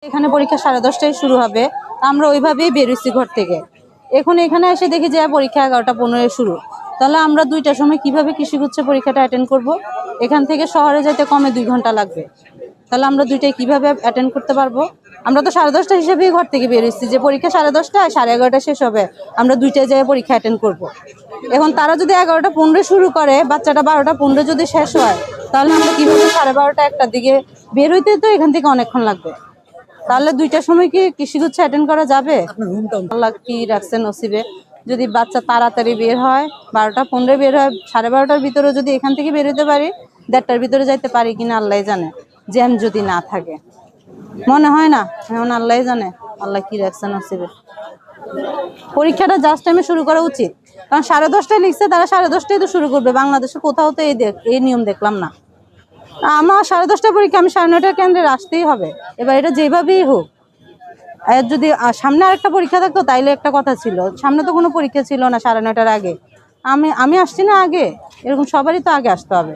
এখানে পরীক্ষা 10:30টায় শুরু হবে, আমরা ওইভাবেই বেরোচ্ছি ঘর থেকে। এখন এখানে এসে দেখি যে পরীক্ষা 11:15 শুরু। তাহলে আমরা 2টার সময় কিভাবে কৃষিগুচ্ছ পরীক্ষাটা অ্যাটেন্ড করব? এখান থেকে শহরে যেতে কমে 2 ঘন্টা লাগবে। তাহলে আমরা 2টায় কিভাবে অ্যাটেন্ড করতে পারবো? আমরা তো 10:30 হিসেবেই ঘর থেকে বেরোচ্ছি যে পরীক্ষা 10:30টায়, 11:30 শেষ হবে, আমরা 2টায় যেয়ে পরীক্ষা অ্যাটেন্ড করব। এখন তারা যদি 11:15 শুরু করে, বাচ্চাটা 12:15 যদি শেষ হয়, তাহলে আমরা কিভাবে 12:30 1টার দিকে বের হইতে? তো এখান থেকে অনেকক্ষণ লাগবে। তাহলে 2টার সময় কি কৃষিগুচ্ছ অ্যাটেন্ড করা যাবে? আল্লাহ কি রাখছে নসিবে, যদি বাচ্চা তাড়াতাড়ি বের হয়, 12:15 বের হয়, 12:30টার ভিতরে যদি এখান থেকে বের হইতে পারি, 1:30টার ভিতরে যাইতে পারি কিনা আল্লাহ জানে। জ্যাম যদি না থাকে, মনে হয় না, এখন আল্লাহ জানে আল্লাহ কি রাখছে নসিবে। পরীক্ষাটা জাস্ট টাইমে শুরু করা উচিত, কারণ 10:30টায় লিখছে, তারা 10:30টায় তো শুরু করবে। বাংলাদেশে কোথাও তো এই নিয়ম দেখলাম না। আমার 10:30টায় পরীক্ষা, আমি 9:30টার কেন্দ্রে আসতেই হবে। এবার এটা যেভাবেই হোক, আর যদি সামনে আরেকটা পরীক্ষা থাকতো তাইলে একটা কথা ছিল, সামনে তো কোনো পরীক্ষা ছিল না 9:30টার আগে। আমি আসছি না আগে, এরকম সবারই তো আগে আসতে হবে।